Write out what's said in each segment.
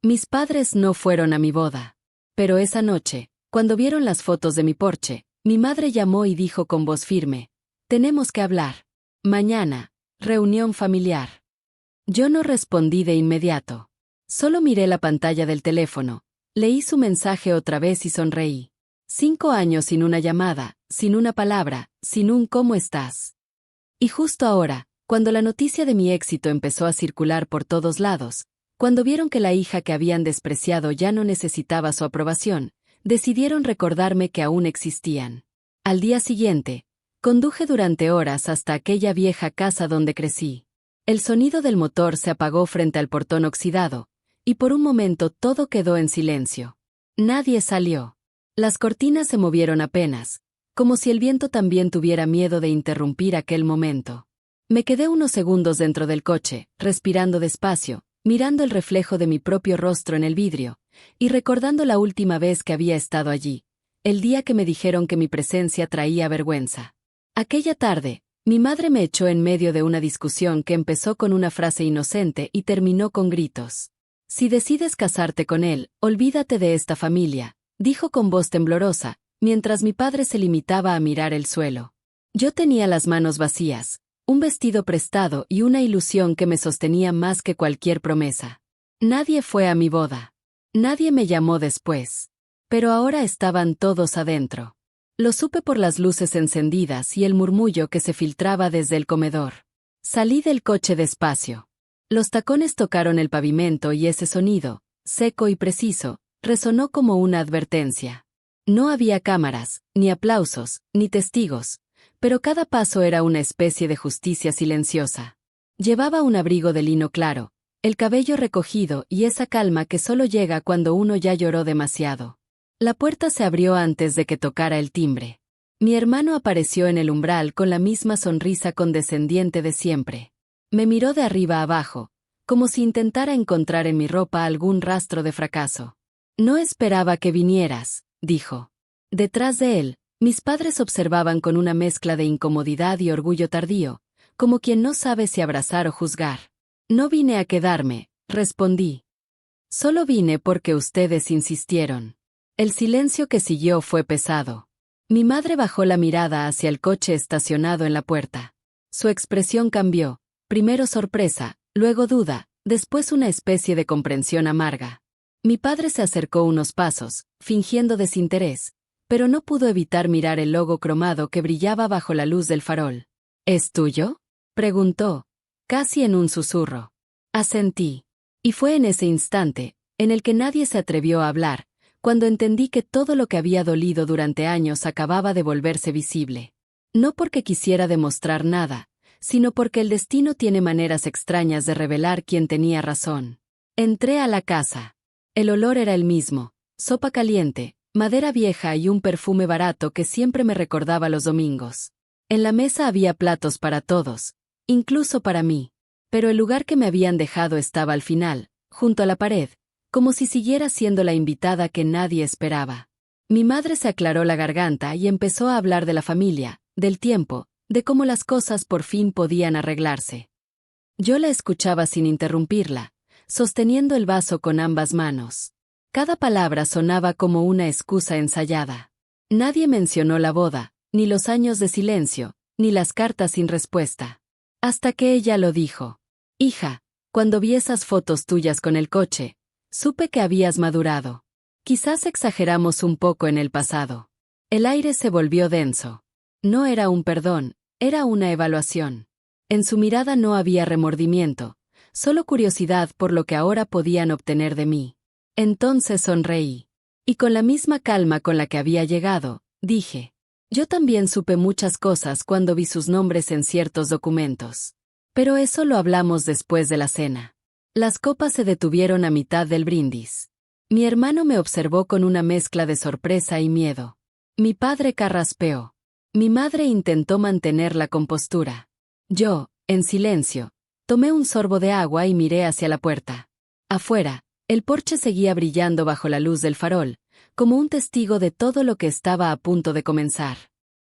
Mis padres no fueron a mi boda. Pero esa noche, cuando vieron las fotos de mi porche, mi madre llamó y dijo con voz firme: «Tenemos que hablar. Mañana, reunión familiar». Yo no respondí de inmediato. Solo miré la pantalla del teléfono, leí su mensaje otra vez y sonreí. 5 años sin una llamada, sin una palabra, sin un «¿cómo estás?». Y justo ahora, cuando la noticia de mi éxito empezó a circular por todos lados, cuando vieron que la hija que habían despreciado ya no necesitaba su aprobación, decidieron recordarme que aún existían. Al día siguiente, conduje durante horas hasta aquella vieja casa donde crecí. El sonido del motor se apagó frente al portón oxidado, y por un momento todo quedó en silencio. Nadie salió. Las cortinas se movieron apenas, como si el viento también tuviera miedo de interrumpir aquel momento. Me quedé unos segundos dentro del coche, respirando despacio, mirando el reflejo de mi propio rostro en el vidrio, y recordando la última vez que había estado allí, el día que me dijeron que mi presencia traía vergüenza. Aquella tarde, mi madre me echó en medio de una discusión que empezó con una frase inocente y terminó con gritos. «Si decides casarte con él, olvídate de esta familia», dijo con voz temblorosa, mientras mi padre se limitaba a mirar el suelo. Yo tenía las manos vacías, un vestido prestado y una ilusión que me sostenía más que cualquier promesa. Nadie fue a mi boda. Nadie me llamó después. Pero ahora estaban todos adentro. Lo supe por las luces encendidas y el murmullo que se filtraba desde el comedor. Salí del coche despacio. Los tacones tocaron el pavimento y ese sonido, seco y preciso, resonó como una advertencia. No había cámaras, ni aplausos, ni testigos, pero cada paso era una especie de justicia silenciosa. Llevaba un abrigo de lino claro, el cabello recogido y esa calma que solo llega cuando uno ya lloró demasiado. La puerta se abrió antes de que tocara el timbre. Mi hermano apareció en el umbral con la misma sonrisa condescendiente de siempre. Me miró de arriba abajo, como si intentara encontrar en mi ropa algún rastro de fracaso. «No esperaba que vinieras», dijo. Detrás de él, mis padres observaban con una mezcla de incomodidad y orgullo tardío, como quien no sabe si abrazar o juzgar. «No vine a quedarme», respondí. «Solo vine porque ustedes insistieron». El silencio que siguió fue pesado. Mi madre bajó la mirada hacia el coche estacionado en la puerta. Su expresión cambió, primero sorpresa, luego duda, después una especie de comprensión amarga. Mi padre se acercó unos pasos, fingiendo desinterés, pero no pudo evitar mirar el logo cromado que brillaba bajo la luz del farol. «¿Es tuyo?», preguntó, casi en un susurro. Asentí. Y fue en ese instante, en el que nadie se atrevió a hablar, cuando entendí que todo lo que había dolido durante años acababa de volverse visible. No porque quisiera demostrar nada, sino porque el destino tiene maneras extrañas de revelar quién tenía razón. Entré a la casa. El olor era el mismo, sopa caliente, madera vieja y un perfume barato que siempre me recordaba los domingos. En la mesa había platos para todos, incluso para mí. Pero el lugar que me habían dejado estaba al final, junto a la pared, como si siguiera siendo la invitada que nadie esperaba. Mi madre se aclaró la garganta y empezó a hablar de la familia, del tiempo, de cómo las cosas por fin podían arreglarse. Yo la escuchaba sin interrumpirla, sosteniendo el vaso con ambas manos. Cada palabra sonaba como una excusa ensayada. Nadie mencionó la boda, ni los años de silencio, ni las cartas sin respuesta. Hasta que ella lo dijo. «Hija, cuando vi esas fotos tuyas con el coche, supe que habías madurado. Quizás exageramos un poco en el pasado». El aire se volvió denso. No era un perdón, era una evaluación. En su mirada no había remordimiento, solo curiosidad por lo que ahora podían obtener de mí. Entonces sonreí. Y con la misma calma con la que había llegado, dije: «Yo también supe muchas cosas cuando vi sus nombres en ciertos documentos. Pero eso lo hablamos después de la cena». Las copas se detuvieron a mitad del brindis. Mi hermano me observó con una mezcla de sorpresa y miedo. Mi padre carraspeó. Mi madre intentó mantener la compostura. Yo, en silencio, tomé un sorbo de agua y miré hacia la puerta. Afuera, el porche seguía brillando bajo la luz del farol, como un testigo de todo lo que estaba a punto de comenzar.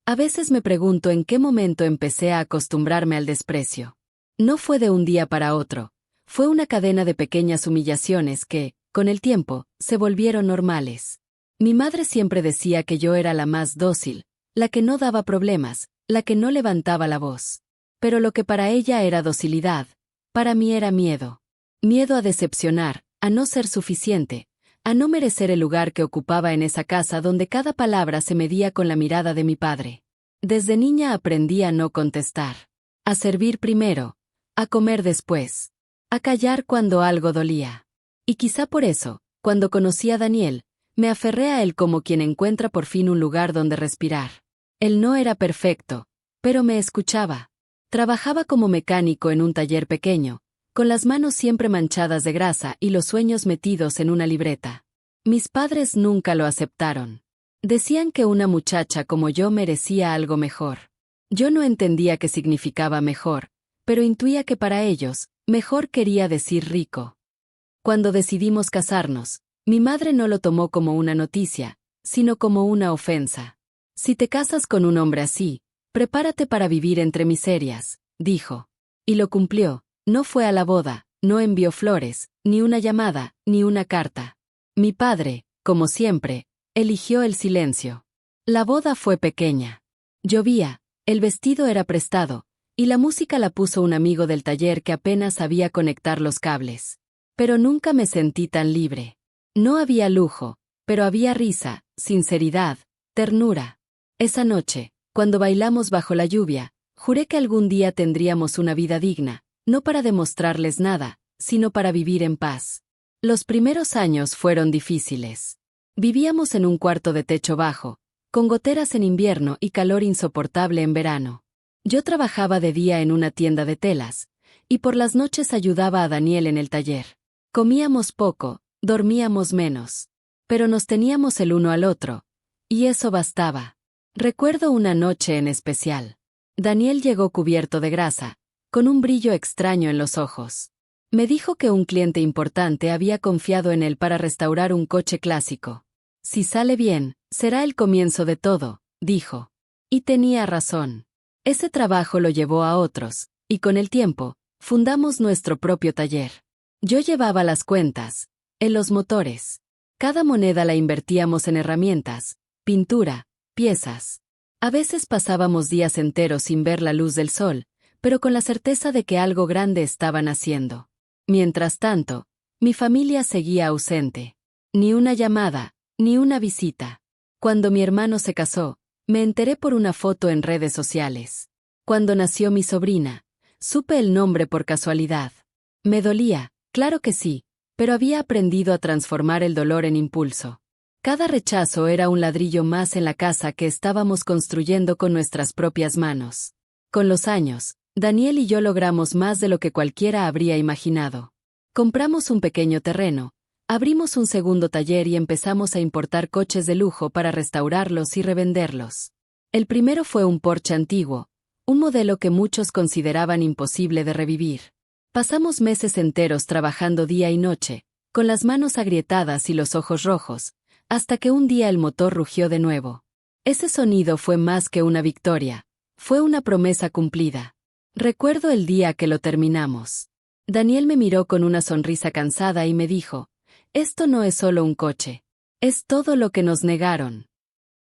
A veces me pregunto en qué momento empecé a acostumbrarme al desprecio. No fue de un día para otro. Fue una cadena de pequeñas humillaciones que, con el tiempo, se volvieron normales. Mi madre siempre decía que yo era la más dócil, la que no daba problemas, la que no levantaba la voz. Pero lo que para ella era docilidad, para mí era miedo. Miedo a decepcionar, a no ser suficiente, a no merecer el lugar que ocupaba en esa casa donde cada palabra se medía con la mirada de mi padre. Desde niña aprendí a no contestar, a servir primero, a comer después, a callar cuando algo dolía. Y quizá por eso, cuando conocí a Daniel, me aferré a él como quien encuentra por fin un lugar donde respirar. Él no era perfecto, pero me escuchaba. Trabajaba como mecánico en un taller pequeño, con las manos siempre manchadas de grasa y los sueños metidos en una libreta. Mis padres nunca lo aceptaron. Decían que una muchacha como yo merecía algo mejor. Yo no entendía qué significaba mejor, pero intuía que para ellos, mejor quería decir rico. Cuando decidimos casarnos, mi madre no lo tomó como una noticia, sino como una ofensa. Si te casas con un hombre así, prepárate para vivir entre miserias, dijo. Y lo cumplió. No fue a la boda, no envió flores, ni una llamada, ni una carta. Mi padre, como siempre, eligió el silencio. La boda fue pequeña. Llovía, el vestido era prestado, y la música la puso un amigo del taller que apenas sabía conectar los cables. Pero nunca me sentí tan libre. No había lujo, pero había risa, sinceridad, ternura. Esa noche, cuando bailamos bajo la lluvia, juré que algún día tendríamos una vida digna. No para demostrarles nada, sino para vivir en paz. Los primeros años fueron difíciles. Vivíamos en un cuarto de techo bajo, con goteras en invierno y calor insoportable en verano. Yo trabajaba de día en una tienda de telas, y por las noches ayudaba a Daniel en el taller. Comíamos poco, dormíamos menos. Pero nos teníamos el uno al otro, y eso bastaba. Recuerdo una noche en especial. Daniel llegó cubierto de grasa, con un brillo extraño en los ojos. Me dijo que un cliente importante había confiado en él para restaurar un coche clásico. Si sale bien, será el comienzo de todo, dijo. Y tenía razón. Ese trabajo lo llevó a otros, y con el tiempo, fundamos nuestro propio taller. Yo llevaba las cuentas, él los motores. Cada moneda la invertíamos en herramientas, pintura, piezas. A veces pasábamos días enteros sin ver la luz del sol, pero con la certeza de que algo grande estaban haciendo. Mientras tanto, mi familia seguía ausente. Ni una llamada, ni una visita. Cuando mi hermano se casó, me enteré por una foto en redes sociales. Cuando nació mi sobrina, supe el nombre por casualidad. Me dolía, claro que sí, pero había aprendido a transformar el dolor en impulso. Cada rechazo era un ladrillo más en la casa que estábamos construyendo con nuestras propias manos. Con los años, Daniel y yo logramos más de lo que cualquiera habría imaginado. Compramos un pequeño terreno, abrimos un segundo taller y empezamos a importar coches de lujo para restaurarlos y revenderlos. El primero fue un Porsche antiguo, un modelo que muchos consideraban imposible de revivir. Pasamos meses enteros trabajando día y noche, con las manos agrietadas y los ojos rojos, hasta que un día el motor rugió de nuevo. Ese sonido fue más que una victoria, fue una promesa cumplida. Recuerdo el día que lo terminamos. Daniel me miró con una sonrisa cansada y me dijo, «Esto no es solo un coche, es todo lo que nos negaron».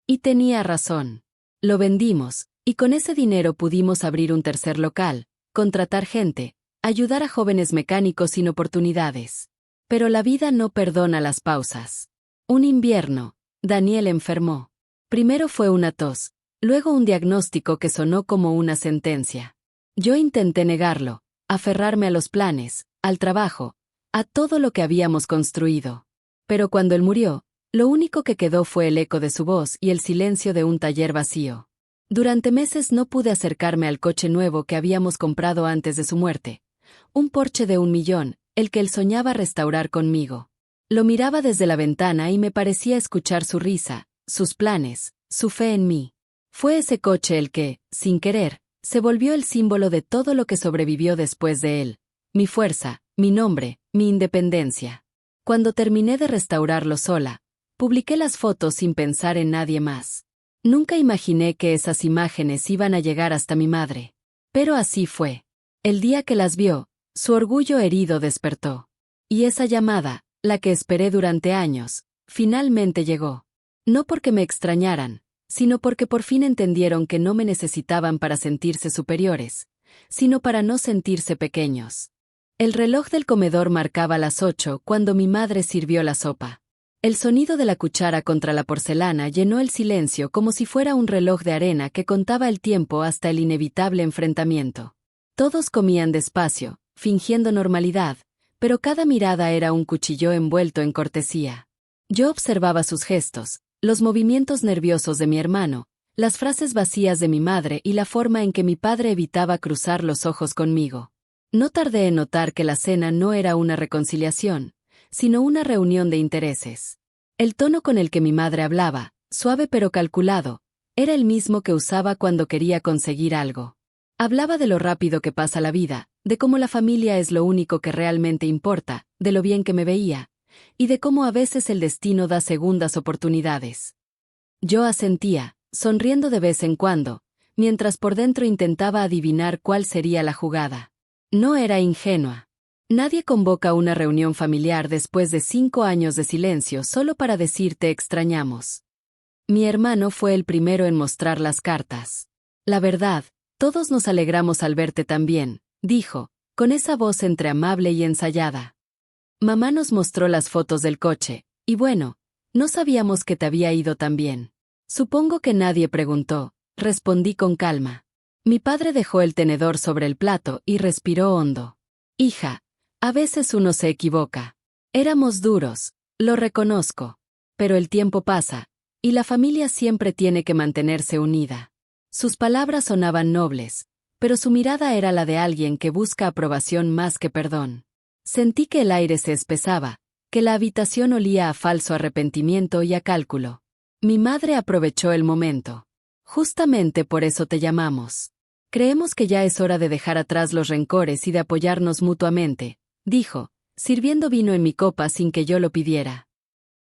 Y tenía razón. Lo vendimos, y con ese dinero pudimos abrir un tercer local, contratar gente, ayudar a jóvenes mecánicos sin oportunidades. Pero la vida no perdona las pausas. Un invierno, Daniel enfermó. Primero fue una tos, luego un diagnóstico que sonó como una sentencia. Yo intenté negarlo, aferrarme a los planes, al trabajo, a todo lo que habíamos construido. Pero cuando él murió, lo único que quedó fue el eco de su voz y el silencio de un taller vacío. Durante meses no pude acercarme al coche nuevo que habíamos comprado antes de su muerte. Un Porsche de 1 millón, el que él soñaba restaurar conmigo. Lo miraba desde la ventana y me parecía escuchar su risa, sus planes, su fe en mí. Fue ese coche el que, sin querer, se volvió el símbolo de todo lo que sobrevivió después de él. Mi fuerza, mi nombre, mi independencia. Cuando terminé de restaurarlo sola, publiqué las fotos sin pensar en nadie más. Nunca imaginé que esas imágenes iban a llegar hasta mi madre. Pero así fue. El día que las vio, su orgullo herido despertó. Y esa llamada, La que esperé durante años, finalmente llegó. No porque me extrañaran, sino porque por fin entendieron que no me necesitaban para sentirse superiores, sino para no sentirse pequeños. El reloj del comedor marcaba las 8 cuando mi madre sirvió la sopa. El sonido de la cuchara contra la porcelana llenó el silencio como si fuera un reloj de arena que contaba el tiempo hasta el inevitable enfrentamiento. Todos comían despacio, fingiendo normalidad, pero cada mirada era un cuchillo envuelto en cortesía. Yo observaba sus gestos, los movimientos nerviosos de mi hermano, las frases vacías de mi madre y la forma en que mi padre evitaba cruzar los ojos conmigo. No tardé en notar que la cena no era una reconciliación, sino una reunión de intereses. El tono con el que mi madre hablaba, suave pero calculado, era el mismo que usaba cuando quería conseguir algo. Hablaba de lo rápido que pasa la vida, de cómo la familia es lo único que realmente importa, de lo bien que me veía, y de cómo a veces el destino da segundas oportunidades. Yo asentía, sonriendo de vez en cuando, mientras por dentro intentaba adivinar cuál sería la jugada. No era ingenua. Nadie convoca una reunión familiar después de 5 años de silencio solo para decir te extrañamos. Mi hermano fue el primero en mostrar las cartas. La verdad, todos nos alegramos al verte también, dijo, con esa voz entre amable y ensayada. Mamá nos mostró las fotos del coche, y bueno, no sabíamos que te había ido tan bien. Supongo que nadie preguntó, respondí con calma. Mi padre dejó el tenedor sobre el plato y respiró hondo. Hija, a veces uno se equivoca. Éramos duros, lo reconozco. Pero el tiempo pasa, y la familia siempre tiene que mantenerse unida. Sus palabras sonaban nobles, pero su mirada era la de alguien que busca aprobación más que perdón. Sentí que el aire se espesaba, que la habitación olía a falso arrepentimiento y a cálculo. Mi madre aprovechó el momento. Justamente por eso te llamamos. Creemos que ya es hora de dejar atrás los rencores y de apoyarnos mutuamente, dijo, sirviendo vino en mi copa sin que yo lo pidiera.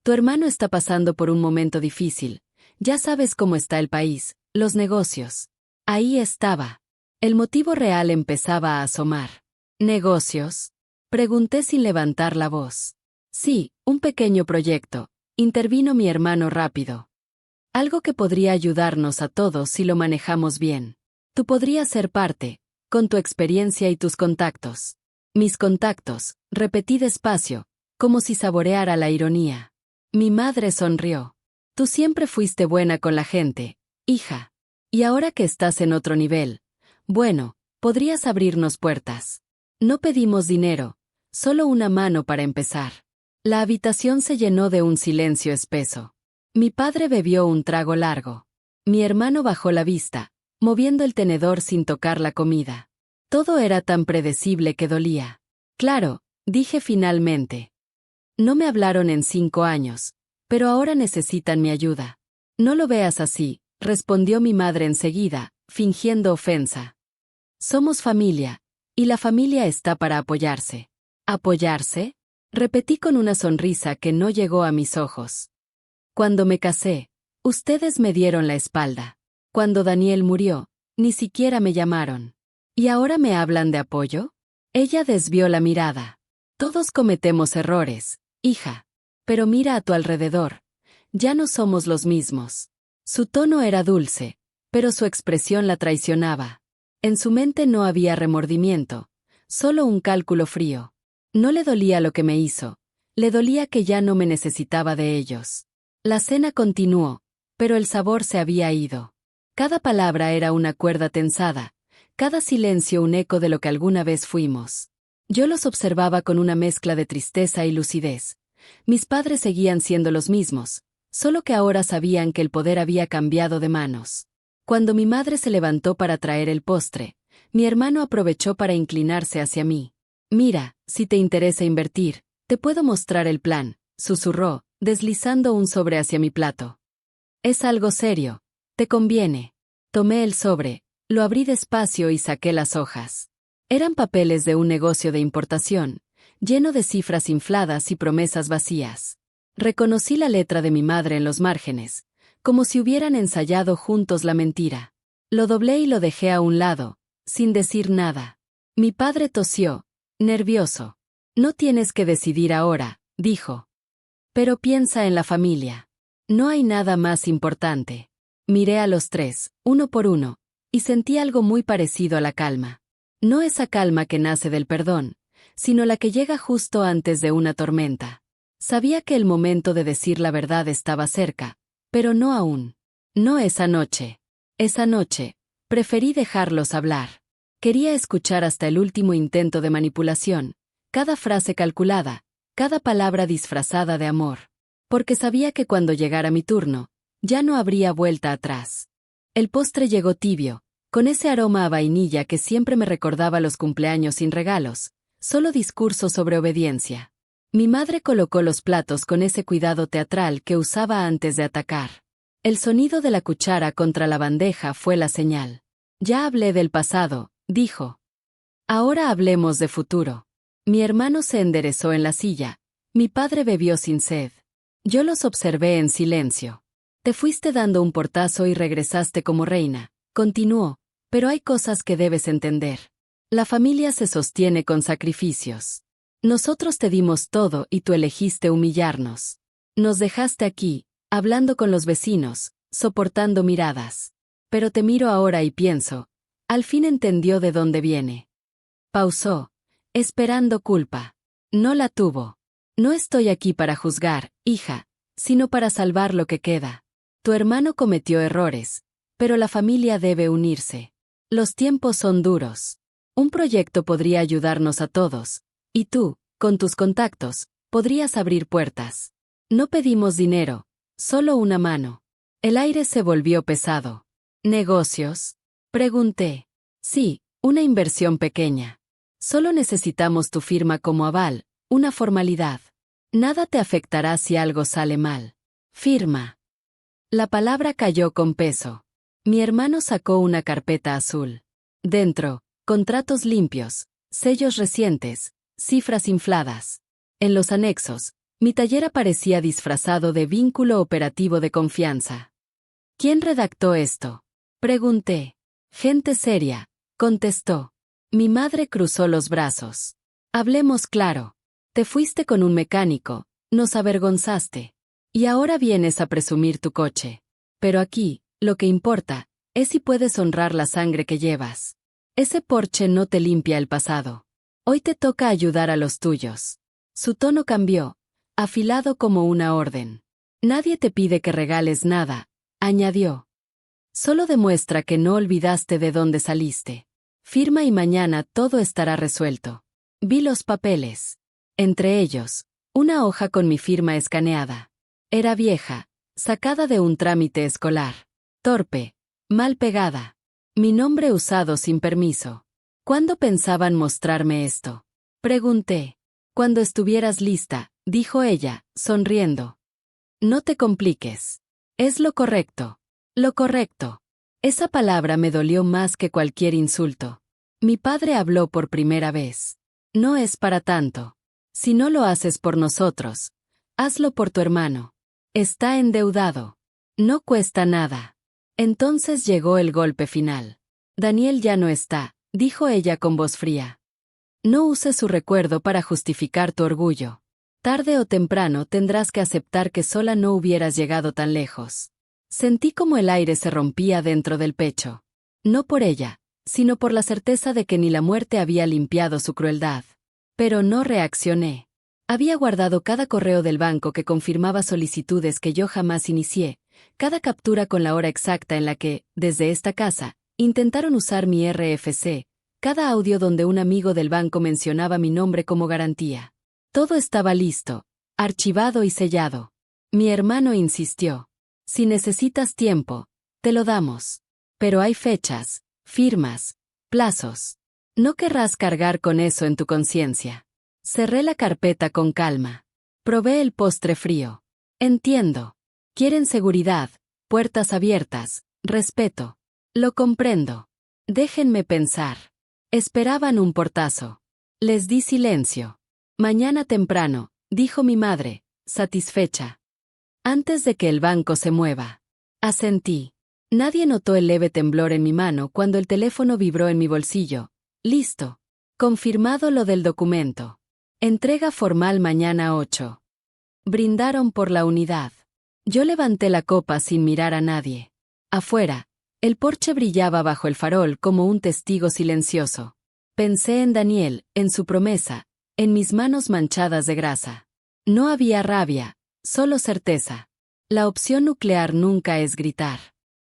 Tu hermano está pasando por un momento difícil. Ya sabes cómo está el país, los negocios. Ahí estaba. El motivo real empezaba a asomar. ¿Negocios? Pregunté sin levantar la voz. Sí, un pequeño proyecto. Intervino mi hermano rápido. Algo que podría ayudarnos a todos si lo manejamos bien. Tú podrías ser parte, con tu experiencia y tus contactos. Mis contactos, repetí despacio, como si saboreara la ironía. Mi madre sonrió. Tú siempre fuiste buena con la gente, hija. Y ahora que estás en otro nivel, bueno, podrías abrirnos puertas. No pedimos dinero, solo una mano para empezar. La habitación se llenó de un silencio espeso. Mi padre bebió un trago largo. Mi hermano bajó la vista, moviendo el tenedor sin tocar la comida. Todo era tan predecible que dolía. Claro, dije finalmente. No me hablaron en 5 años, pero ahora necesitan mi ayuda. No lo veas así, respondió mi madre enseguida, fingiendo ofensa. Somos familia, y la familia está para apoyarse. ¿Apoyarse? Repetí con una sonrisa que no llegó a mis ojos. Cuando me casé, ustedes me dieron la espalda. Cuando Daniel murió, ni siquiera me llamaron. ¿Y ahora me hablan de apoyo? Ella desvió la mirada. Todos cometemos errores, hija. Pero mira a tu alrededor. Ya no somos los mismos. Su tono era dulce, pero su expresión la traicionaba. En su mente no había remordimiento, solo un cálculo frío. No le dolía lo que me hizo, le dolía que ya no me necesitaba de ellos. La cena continuó, pero el sabor se había ido. Cada palabra era una cuerda tensada, cada silencio un eco de lo que alguna vez fuimos. Yo los observaba con una mezcla de tristeza y lucidez. Mis padres seguían siendo los mismos, solo que ahora sabían que el poder había cambiado de manos. Cuando mi madre se levantó para traer el postre, mi hermano aprovechó para inclinarse hacia mí. Mira, si te interesa invertir, te puedo mostrar el plan, susurró, deslizando un sobre hacia mi plato. Es algo serio, te conviene. Tomé el sobre, lo abrí despacio y saqué las hojas. Eran papeles de un negocio de importación, lleno de cifras infladas y promesas vacías. Reconocí la letra de mi madre en los márgenes, como si hubieran ensayado juntos la mentira. Lo doblé y lo dejé a un lado, sin decir nada. Mi padre tosió, nervioso. No tienes que decidir ahora, dijo. Pero piensa en la familia. No hay nada más importante. Miré a los tres, uno por uno, y sentí algo muy parecido a la calma. No esa calma que nace del perdón, sino la que llega justo antes de una tormenta. Sabía que el momento de decir la verdad estaba cerca, pero no aún. No esa noche. Esa noche, preferí dejarlos hablar. Quería escuchar hasta el último intento de manipulación, cada frase calculada, cada palabra disfrazada de amor. Porque sabía que cuando llegara mi turno, ya no habría vuelta atrás. El postre llegó tibio, con ese aroma a vainilla que siempre me recordaba los cumpleaños sin regalos, solo discursos sobre obediencia. Mi madre colocó los platos con ese cuidado teatral que usaba antes de atacar. El sonido de la cuchara contra la bandeja fue la señal. Ya hablé del pasado, dijo. Ahora hablemos de futuro. Mi hermano se enderezó en la silla. Mi padre bebió sin sed. Yo los observé en silencio. Te fuiste dando un portazo y regresaste como reina, continuó, pero hay cosas que debes entender. La familia se sostiene con sacrificios. Nosotros te dimos todo y tú elegiste humillarnos. Nos dejaste aquí, hablando con los vecinos, soportando miradas. Pero te miro ahora y pienso, al fin entendió de dónde viene. Pausó, esperando culpa. No la tuvo. No estoy aquí para juzgar, hija, sino para salvar lo que queda. Tu hermano cometió errores, pero la familia debe unirse. Los tiempos son duros. Un proyecto podría ayudarnos a todos, y tú, con tus contactos, podrías abrir puertas. No pedimos dinero, solo una mano. El aire se volvió pesado. ¿Negocios? Pregunté. Sí, una inversión pequeña. Solo necesitamos tu firma como aval, una formalidad. Nada te afectará si algo sale mal. Firma. La palabra cayó con peso. Mi hermano sacó una carpeta azul. Dentro, contratos limpios, sellos recientes, cifras infladas. En los anexos, mi taller aparecía disfrazado de vínculo operativo de confianza. ¿Quién redactó esto? Pregunté. Gente seria, contestó. Mi madre cruzó los brazos. Hablemos claro. Te fuiste con un mecánico, nos avergonzaste. Y ahora vienes a presumir tu coche. Pero aquí, lo que importa, es si puedes honrar la sangre que llevas. Ese Porsche no te limpia el pasado. Hoy te toca ayudar a los tuyos. Su tono cambió, afilado como una orden. Nadie te pide que regales nada, añadió. Solo demuestra que no olvidaste de dónde saliste. Firma y mañana todo estará resuelto. Vi los papeles. Entre ellos, una hoja con mi firma escaneada. Era vieja, sacada de un trámite escolar. Torpe, mal pegada. Mi nombre usado sin permiso. ¿Cuándo pensaban mostrarme esto? Pregunté. Cuando estuvieras lista, dijo ella, sonriendo. No te compliques. Es lo correcto. Lo correcto. Esa palabra me dolió más que cualquier insulto. Mi padre habló por primera vez. No es para tanto. Si no lo haces por nosotros, hazlo por tu hermano. Está endeudado. No cuesta nada. Entonces llegó el golpe final. Daniel ya no está, dijo ella con voz fría. No uses su recuerdo para justificar tu orgullo. Tarde o temprano tendrás que aceptar que sola no hubieras llegado tan lejos. Sentí como el aire se rompía dentro del pecho. No por ella, sino por la certeza de que ni la muerte había limpiado su crueldad. Pero no reaccioné. Había guardado cada correo del banco que confirmaba solicitudes que yo jamás inicié, cada captura con la hora exacta en la que, desde esta casa, intentaron usar mi RFC, cada audio donde un amigo del banco mencionaba mi nombre como garantía. Todo estaba listo, archivado y sellado. Mi hermano insistió. Si necesitas tiempo, te lo damos. Pero hay fechas, firmas, plazos. No querrás cargar con eso en tu conciencia. Cerré la carpeta con calma. Probé el postre frío. Entiendo. Quieren seguridad, puertas abiertas, respeto. Lo comprendo. Déjenme pensar. Esperaban un portazo. Les di silencio. Mañana temprano, dijo mi madre, satisfecha. Antes de que el banco se mueva. Asentí. Nadie notó el leve temblor en mi mano cuando el teléfono vibró en mi bolsillo. Listo. Confirmado lo del documento. Entrega formal mañana 8. Brindaron por la unidad. Yo levanté la copa sin mirar a nadie. Afuera, el porche brillaba bajo el farol como un testigo silencioso. Pensé en Daniel, en su promesa, en mis manos manchadas de grasa. No había rabia, solo certeza. La opción nuclear nunca es gritar.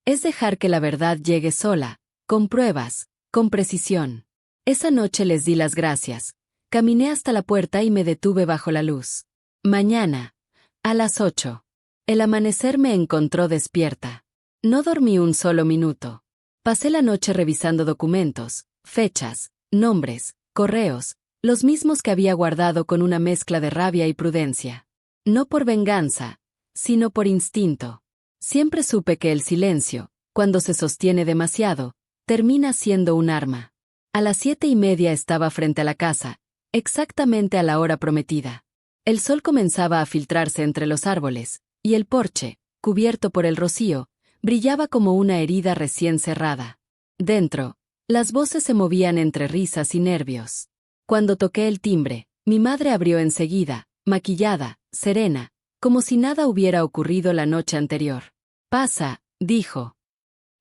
Es dejar que la verdad llegue sola, con pruebas, con precisión. Esa noche les di las gracias. Caminé hasta la puerta y me detuve bajo la luz. Mañana, a las 8. El amanecer me encontró despierta. No dormí un solo minuto. Pasé la noche revisando documentos, fechas, nombres, correos, los mismos que había guardado con una mezcla de rabia y prudencia. No por venganza, sino por instinto. Siempre supe que el silencio, cuando se sostiene demasiado, termina siendo un arma. A las 7:30 estaba frente a la casa, exactamente a la hora prometida. El sol comenzaba a filtrarse entre los árboles, y el porche, cubierto por el rocío, brillaba como una herida recién cerrada. Dentro, las voces se movían entre risas y nervios. Cuando toqué el timbre, mi madre abrió enseguida, maquillada, serena, como si nada hubiera ocurrido la noche anterior. «Pasa», dijo.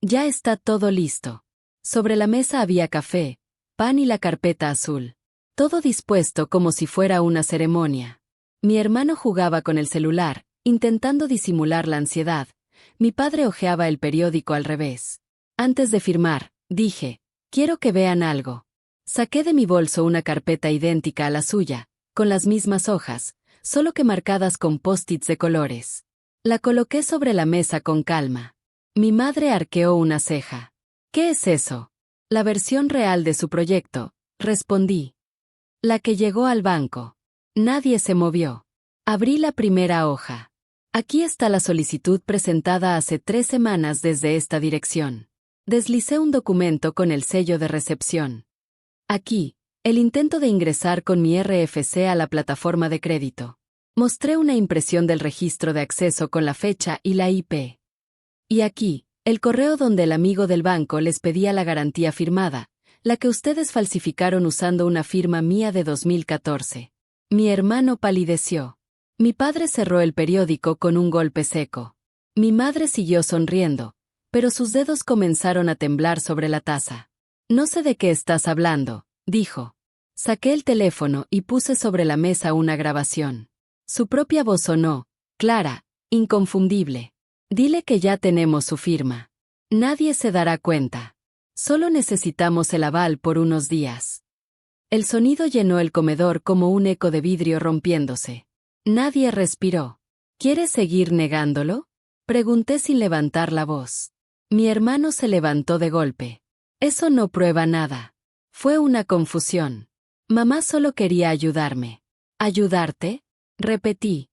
«Ya está todo listo». Sobre la mesa había café, pan y la carpeta azul. Todo dispuesto como si fuera una ceremonia. Mi hermano jugaba con el celular, intentando disimular la ansiedad. Mi padre hojeaba el periódico al revés. Antes de firmar, dije, «Quiero que vean algo». Saqué de mi bolso una carpeta idéntica a la suya, con las mismas hojas, solo que marcadas con post-its de colores. La coloqué sobre la mesa con calma. Mi madre arqueó una ceja. «¿Qué es eso?» «La versión real de su proyecto», respondí. «La que llegó al banco». Nadie se movió. Abrí la primera hoja. Aquí está la solicitud presentada hace 3 semanas desde esta dirección. Deslicé un documento con el sello de recepción. Aquí, el intento de ingresar con mi RFC a la plataforma de crédito. Mostré una impresión del registro de acceso con la fecha y la IP. Y aquí, el correo donde el amigo del banco les pedía la garantía firmada, la que ustedes falsificaron usando una firma mía de 2014. Mi hermano palideció. Mi padre cerró el periódico con un golpe seco. Mi madre siguió sonriendo, pero sus dedos comenzaron a temblar sobre la taza. «No sé de qué estás hablando», dijo. Saqué el teléfono y puse sobre la mesa una grabación. Su propia voz sonó, clara, inconfundible. «Dile que ya tenemos su firma. Nadie se dará cuenta. Solo necesitamos el aval por unos días». El sonido llenó el comedor como un eco de vidrio rompiéndose. Nadie respiró. «¿Quieres seguir negándolo?», pregunté sin levantar la voz. Mi hermano se levantó de golpe. «Eso no prueba nada. Fue una confusión. Mamá solo quería ayudarme». «¿Ayudarte?», repetí.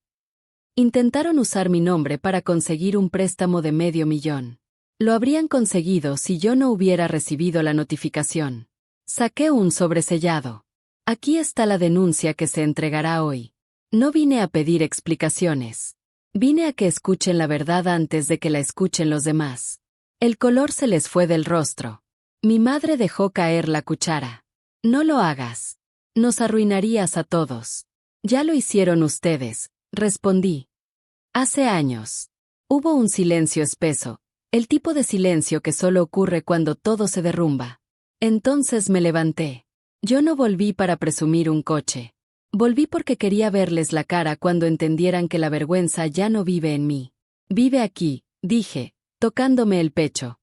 Intentaron usar mi nombre para conseguir un préstamo de $500,000. Lo habrían conseguido si yo no hubiera recibido la notificación. Saqué un sobresellado. «Aquí está la denuncia que se entregará hoy». No vine a pedir explicaciones. Vine a que escuchen la verdad antes de que la escuchen los demás. El color se les fue del rostro. Mi madre dejó caer la cuchara. «No lo hagas. Nos arruinarías a todos». «Ya lo hicieron ustedes», respondí. «Hace años». Hubo un silencio espeso, el tipo de silencio que solo ocurre cuando todo se derrumba. Entonces me levanté. Yo no volví para presumir un coche. Volví porque quería verles la cara cuando entendieran que la vergüenza ya no vive en mí. «Vive aquí», dije, tocándome el pecho.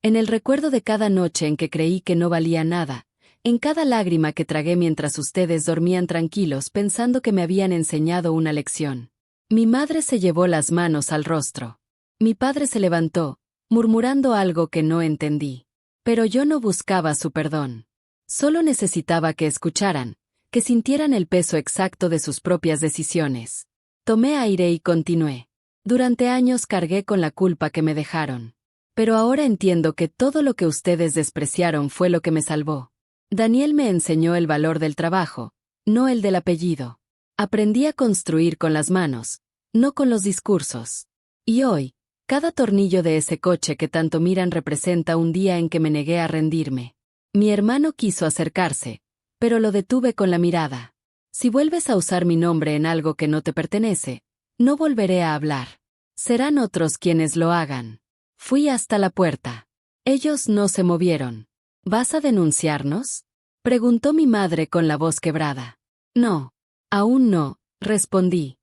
En el recuerdo de cada noche en que creí que no valía nada, en cada lágrima que tragué mientras ustedes dormían tranquilos pensando que me habían enseñado una lección. Mi madre se llevó las manos al rostro. Mi padre se levantó, murmurando algo que no entendí. Pero yo no buscaba su perdón. Solo necesitaba que escucharan, que sintieran el peso exacto de sus propias decisiones. Tomé aire y continué. Durante años cargué con la culpa que me dejaron. Pero ahora entiendo que todo lo que ustedes despreciaron fue lo que me salvó. Daniel me enseñó el valor del trabajo, no el del apellido. Aprendí a construir con las manos, no con los discursos. Y hoy, cada tornillo de ese coche que tanto miran representa un día en que me negué a rendirme. Mi hermano quiso acercarse, pero lo detuve con la mirada. «Si vuelves a usar mi nombre en algo que no te pertenece, No volveré a hablar. Serán otros quienes lo hagan. Fui hasta la puerta. Ellos no se movieron. ¿Vas a denunciarnos?, preguntó mi madre con la voz quebrada. No. Aún no, respondí.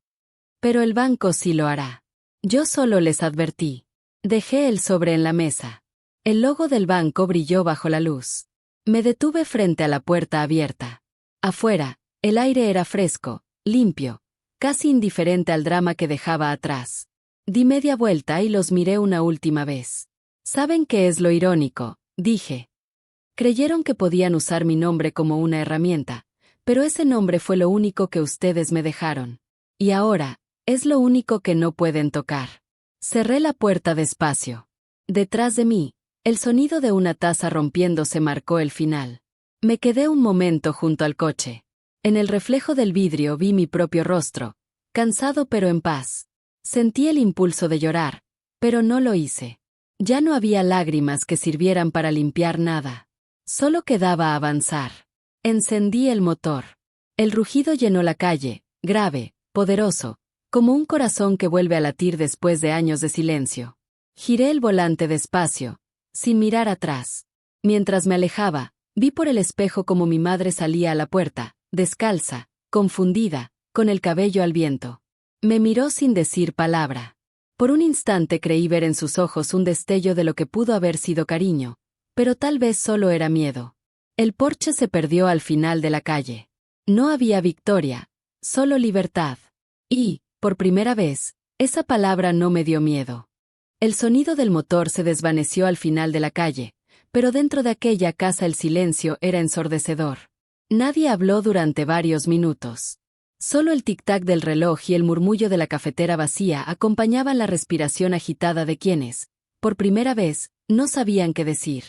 Pero el banco sí lo hará. Yo solo les advertí. Dejé el sobre en la mesa. El logo del banco brilló bajo la luz. Me detuve frente a la puerta abierta. Afuera, el aire era fresco, limpio, casi indiferente al drama que dejaba atrás. Di media vuelta y los miré una última vez. ¿Saben qué es lo irónico?, dije. Creyeron que podían usar mi nombre como una herramienta, pero ese nombre fue lo único que ustedes me dejaron. Y ahora, es lo único que no pueden tocar. Cerré la puerta despacio. Detrás de mí, el sonido de una taza rompiéndose marcó el final. Me quedé un momento junto al coche. En el reflejo del vidrio vi mi propio rostro, cansado pero en paz. Sentí el impulso de llorar, pero no lo hice. Ya no había lágrimas que sirvieran para limpiar nada. Solo quedaba avanzar. Encendí el motor. El rugido llenó la calle, grave, poderoso, como un corazón que vuelve a latir después de años de silencio. Giré el volante despacio, sin mirar atrás. Mientras me alejaba, vi por el espejo como mi madre salía a la puerta, descalza, confundida, con el cabello al viento. Me miró sin decir palabra. Por un instante creí ver en sus ojos un destello de lo que pudo haber sido cariño, pero tal vez solo era miedo. El Porsche se perdió al final de la calle. No había victoria, solo libertad. Y, por primera vez, esa palabra no me dio miedo. El sonido del motor se desvaneció al final de la calle, pero dentro de aquella casa el silencio era ensordecedor. Nadie habló durante varios minutos. Solo el tic-tac del reloj y el murmullo de la cafetera vacía acompañaban la respiración agitada de quienes, por primera vez, no sabían qué decir.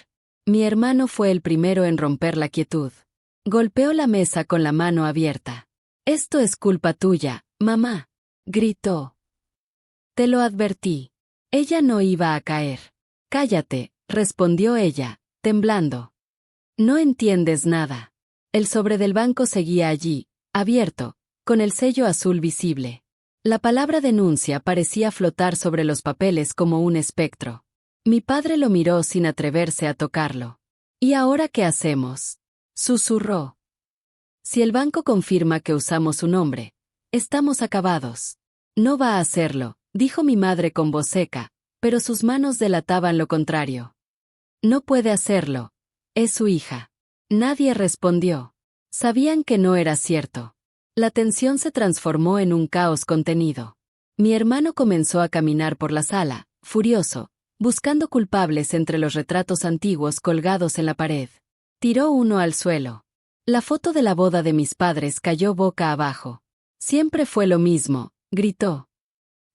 Mi hermano fue el primero en romper la quietud. Golpeó la mesa con la mano abierta. «Esto es culpa tuya, mamá», gritó. «Te lo advertí. Ella no iba a caer». «Cállate», respondió ella, temblando. «No entiendes nada». El sobre del banco seguía allí, abierto, con el sello azul visible. La palabra denuncia parecía flotar sobre los papeles como un espectro. Mi padre lo miró sin atreverse a tocarlo. «¿Y ahora qué hacemos?», susurró. «Si el banco confirma que usamos su nombre, estamos acabados». «No va a hacerlo», dijo mi madre con voz seca, pero sus manos delataban lo contrario. «No puede hacerlo. Es su hija». Nadie respondió. Sabían que no era cierto. La tensión se transformó en un caos contenido. Mi hermano comenzó a caminar por la sala, furioso, buscando culpables entre los retratos antiguos colgados en la pared. Tiró uno al suelo. La foto de la boda de mis padres cayó boca abajo. «Siempre fue lo mismo», gritó.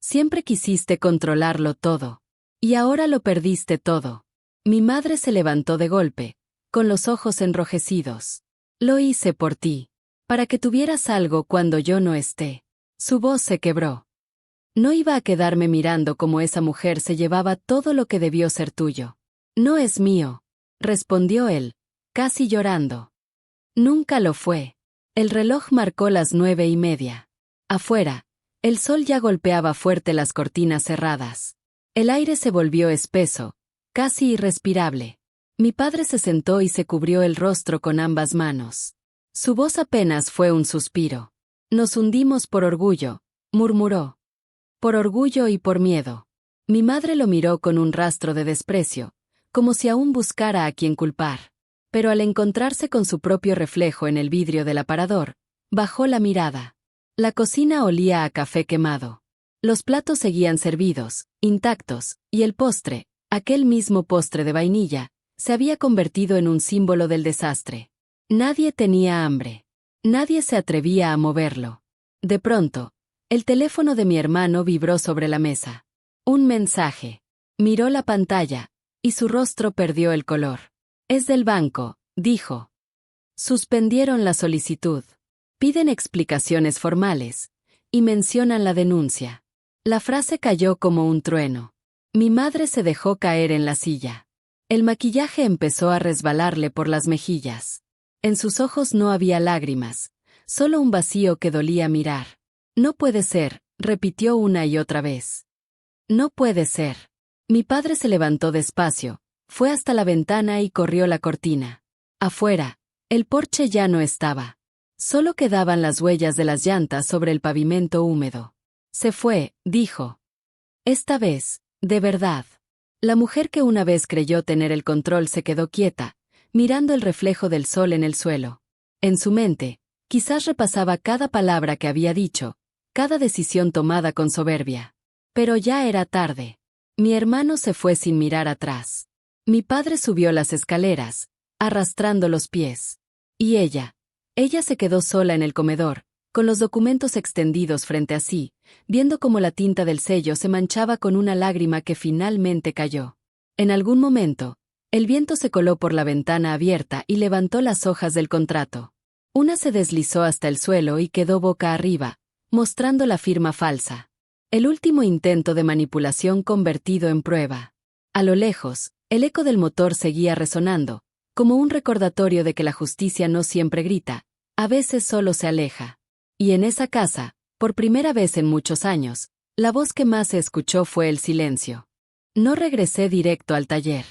«Siempre quisiste controlarlo todo. Y ahora lo perdiste todo». Mi madre se levantó de golpe, con los ojos enrojecidos. «Lo hice por ti. Para que tuvieras algo cuando yo no esté». Su voz se quebró. «No iba a quedarme mirando cómo esa mujer se llevaba todo lo que debió ser tuyo». «No es mío», respondió él, casi llorando. «Nunca lo fue». El reloj marcó las 9:30. Afuera, el sol ya golpeaba fuerte las cortinas cerradas. El aire se volvió espeso, casi irrespirable. Mi padre se sentó y se cubrió el rostro con ambas manos. Su voz apenas fue un suspiro. «Nos hundimos por orgullo», murmuró. «Por orgullo y por miedo». Mi madre lo miró con un rastro de desprecio, como si aún buscara a quien culpar. Pero al encontrarse con su propio reflejo en el vidrio del aparador, bajó la mirada. La cocina olía a café quemado. Los platos seguían servidos, intactos, y el postre, aquel mismo postre de vainilla, se había convertido en un símbolo del desastre. Nadie tenía hambre. Nadie se atrevía a moverlo. De pronto, el teléfono de mi hermano vibró sobre la mesa. Un mensaje. Miró la pantalla, y su rostro perdió el color. «Es del banco», dijo. Suspendieron la solicitud. Piden explicaciones formales, y mencionan la denuncia. La frase cayó como un trueno. Mi madre se dejó caer en la silla. El maquillaje empezó a resbalarle por las mejillas. En sus ojos no había lágrimas, solo un vacío que dolía mirar. «No puede ser», repitió una y otra vez. No puede ser. Mi padre se levantó despacio, fue hasta la ventana y corrió la cortina. Afuera, el porche ya no estaba. Solo quedaban las huellas de las llantas sobre el pavimento húmedo. Se fue, dijo. Esta vez, de verdad. La mujer que una vez creyó tener el control se quedó quieta, mirando el reflejo del sol en el suelo. En su mente, quizás repasaba cada palabra que había dicho, cada decisión tomada con soberbia. Pero ya era tarde. Mi hermano se fue sin mirar atrás. Mi padre subió las escaleras, arrastrando los pies. Y ella se quedó sola en el comedor, con los documentos extendidos frente a sí, viendo cómo la tinta del sello se manchaba con una lágrima que finalmente cayó. En algún momento, el viento se coló por la ventana abierta y levantó las hojas del contrato. Una se deslizó hasta el suelo y quedó boca arriba, mostrando la firma falsa. El último intento de manipulación convertido en prueba. A lo lejos, el eco del motor seguía resonando, como un recordatorio de que la justicia no siempre grita, a veces solo se aleja. Y en esa casa, por primera vez en muchos años, la voz que más se escuchó fue el silencio. No regresé directo al taller.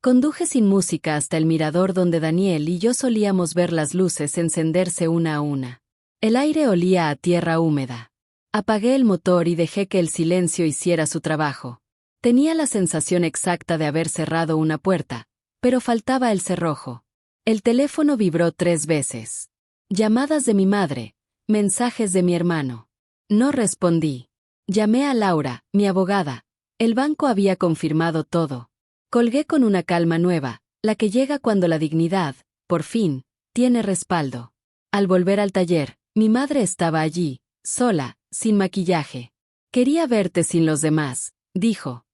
Conduje sin música hasta el mirador donde Daniel y yo solíamos ver las luces encenderse una a una. El aire olía a tierra húmeda. Apagué el motor y dejé que el silencio hiciera su trabajo. Tenía la sensación exacta de haber cerrado una puerta, pero faltaba el cerrojo. El teléfono vibró 3 veces. Llamadas de mi madre, mensajes de mi hermano. No respondí. Llamé a Laura, mi abogada. El banco había confirmado todo. Colgué con una calma nueva, la que llega cuando la dignidad, por fin, tiene respaldo. Al volver al taller, mi madre estaba allí, sola, sin maquillaje. Quería verte sin los demás, dijo.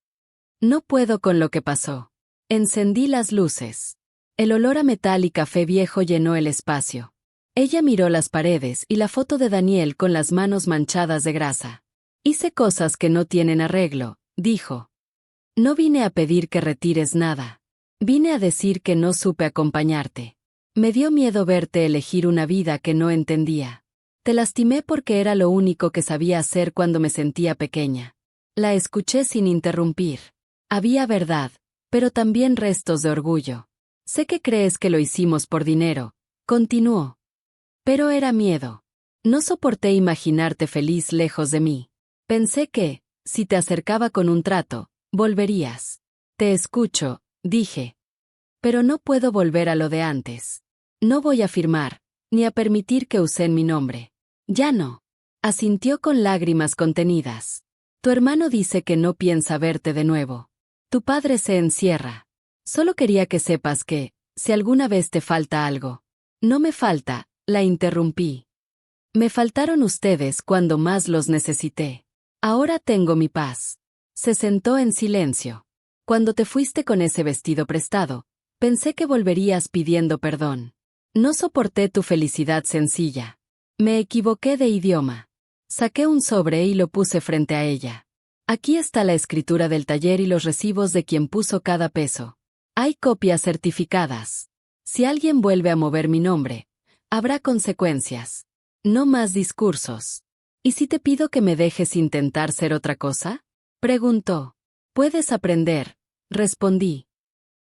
No puedo con lo que pasó. Encendí las luces. El olor a metal y café viejo llenó el espacio. Ella miró las paredes y la foto de Daniel con las manos manchadas de grasa. Hice cosas que no tienen arreglo, dijo. No vine a pedir que retires nada. Vine a decir que no supe acompañarte. Me dio miedo verte elegir una vida que no entendía. Te lastimé porque era lo único que sabía hacer cuando me sentía pequeña. La escuché sin interrumpir. Había verdad, pero también restos de orgullo. Sé que crees que lo hicimos por dinero, continuó. Pero era miedo. No soporté imaginarte feliz lejos de mí. Pensé que, si te acercaba con un trato, volverías. Te escucho, dije. Pero no puedo volver a lo de antes. No voy a firmar, ni a permitir que usen mi nombre. Ya no. Asintió con lágrimas contenidas. Tu hermano dice que no piensa verte de nuevo. Tu padre se encierra. Solo quería que sepas que, si alguna vez te falta algo. No me falta, la interrumpí. Me faltaron ustedes cuando más los necesité. Ahora tengo mi paz. Se sentó en silencio. Cuando te fuiste con ese vestido prestado, pensé que volverías pidiendo perdón. No soporté tu felicidad sencilla. Me equivoqué de idioma. Saqué un sobre y lo puse frente a ella. Aquí está la escritura del taller y los recibos de quien puso cada peso. Hay copias certificadas. Si alguien vuelve a mover mi nombre, habrá consecuencias. No más discursos. ¿Y si te pido que me dejes intentar ser otra cosa? Preguntó. Puedes aprender, respondí.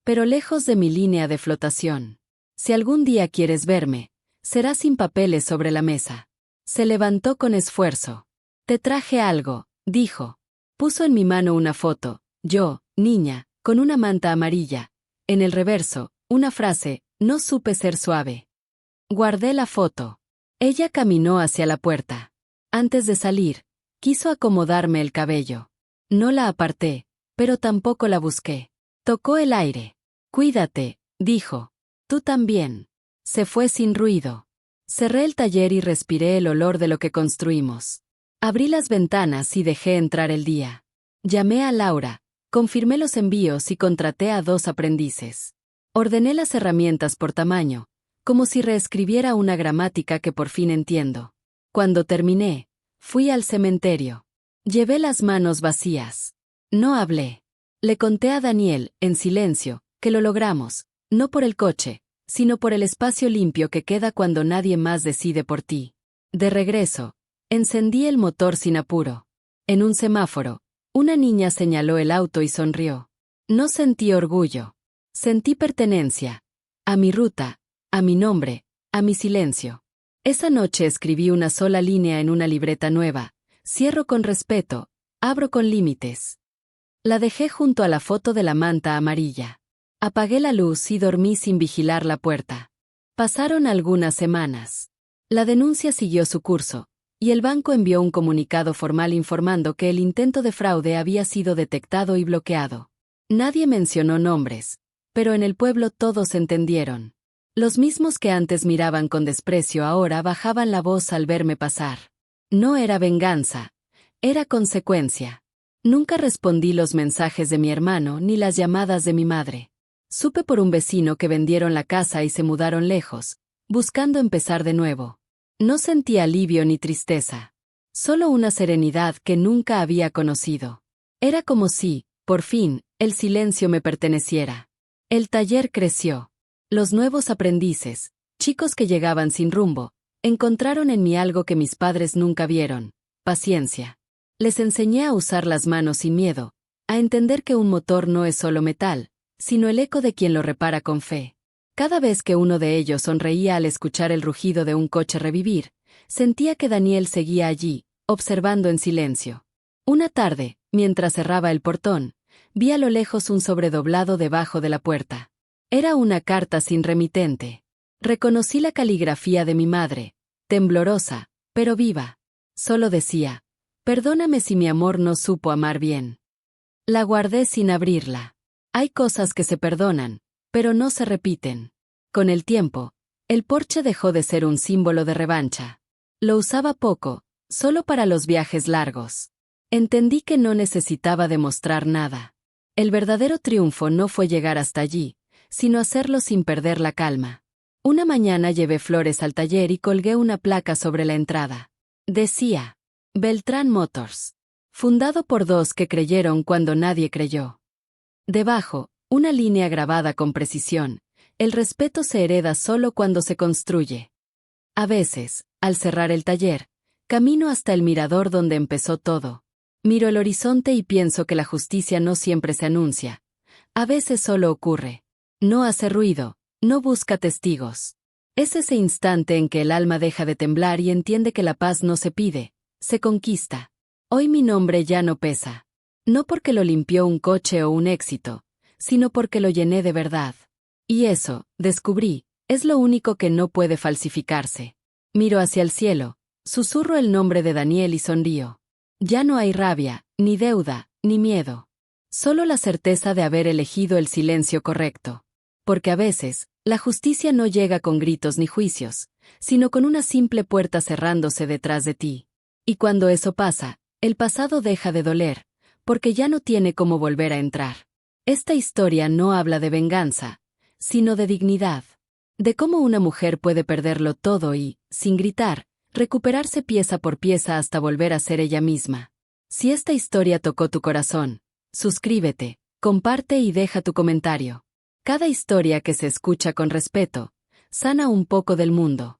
Pero lejos de mi línea de flotación. Si algún día quieres verme, será sin papeles sobre la mesa. Se levantó con esfuerzo. Te traje algo, dijo. Puso en mi mano una foto, yo, niña, con una manta amarilla. En el reverso, una frase, no supe ser suave. Guardé la foto. Ella caminó hacia la puerta. Antes de salir, quiso acomodarme el cabello. No la aparté, pero tampoco la busqué. Tocó el aire. Cuídate, dijo. Tú también. Se fue sin ruido. Cerré el taller y respiré el olor de lo que construimos. Abrí las ventanas y dejé entrar el día. Llamé a Laura, confirmé los envíos y contraté a 2 aprendices. Ordené las herramientas por tamaño, como si reescribiera una gramática que por fin entiendo. Cuando terminé, fui al cementerio. Llevé las manos vacías. No hablé. Le conté a Daniel, en silencio, que lo logramos, no por el coche, sino por el espacio limpio que queda cuando nadie más decide por ti. De regreso, encendí el motor sin apuro. En un semáforo, una niña señaló el auto y sonrió. No sentí orgullo. Sentí pertenencia. A mi ruta, a mi nombre, a mi silencio. Esa noche escribí una sola línea en una libreta nueva. Cierro con respeto, abro con límites. La dejé junto a la foto de la manta amarilla. Apagué la luz y dormí sin vigilar la puerta. Pasaron algunas semanas. La denuncia siguió su curso, y el banco envió un comunicado formal informando que el intento de fraude había sido detectado y bloqueado. Nadie mencionó nombres, pero en el pueblo todos entendieron. Los mismos que antes miraban con desprecio ahora bajaban la voz al verme pasar. No era venganza, era consecuencia. Nunca respondí los mensajes de mi hermano ni las llamadas de mi madre. Supe por un vecino que vendieron la casa y se mudaron lejos, buscando empezar de nuevo. No sentí alivio ni tristeza. Solo una serenidad que nunca había conocido. Era como si, por fin, el silencio me perteneciera. El taller creció. Los nuevos aprendices, chicos que llegaban sin rumbo, encontraron en mí algo que mis padres nunca vieron: paciencia. Les enseñé a usar las manos sin miedo, a entender que un motor no es solo metal, sino el eco de quien lo repara con fe. Cada vez que uno de ellos sonreía al escuchar el rugido de un coche revivir, sentía que Daniel seguía allí, observando en silencio. Una tarde, mientras cerraba el portón, vi a lo lejos un sobredoblado debajo de la puerta. Era una carta sin remitente. Reconocí la caligrafía de mi madre, temblorosa, pero viva. Solo decía: perdóname si mi amor no supo amar bien. La guardé sin abrirla. Hay cosas que se perdonan, pero no se repiten. Con el tiempo, el Porsche dejó de ser un símbolo de revancha. Lo usaba poco, solo para los viajes largos. Entendí que no necesitaba demostrar nada. El verdadero triunfo no fue llegar hasta allí, sino hacerlo sin perder la calma. Una mañana llevé flores al taller y colgué una placa sobre la entrada. Decía: Beltrán Motors. Fundado por dos que creyeron cuando nadie creyó. Debajo, una línea grabada con precisión: el respeto se hereda solo cuando se construye. A veces, al cerrar el taller, camino hasta el mirador donde empezó todo. Miro el horizonte y pienso que la justicia no siempre se anuncia. A veces solo ocurre. No hace ruido, no busca testigos. Es ese instante en que el alma deja de temblar y entiende que la paz no se pide, se conquista. Hoy mi nombre ya no pesa. No porque lo limpió un coche o un éxito, sino porque lo llené de verdad. Y eso, descubrí, es lo único que no puede falsificarse. Miro hacia el cielo, susurro el nombre de Daniel y sonrío. Ya no hay rabia, ni deuda, ni miedo. Solo la certeza de haber elegido el silencio correcto. Porque a veces, la justicia no llega con gritos ni juicios, sino con una simple puerta cerrándose detrás de ti. Y cuando eso pasa, el pasado deja de doler, porque ya no tiene cómo volver a entrar. Esta historia no habla de venganza, sino de dignidad. De cómo una mujer puede perderlo todo y, sin gritar, recuperarse pieza por pieza hasta volver a ser ella misma. Si esta historia tocó tu corazón, suscríbete, comparte y deja tu comentario. Cada historia que se escucha con respeto, sana un poco del mundo.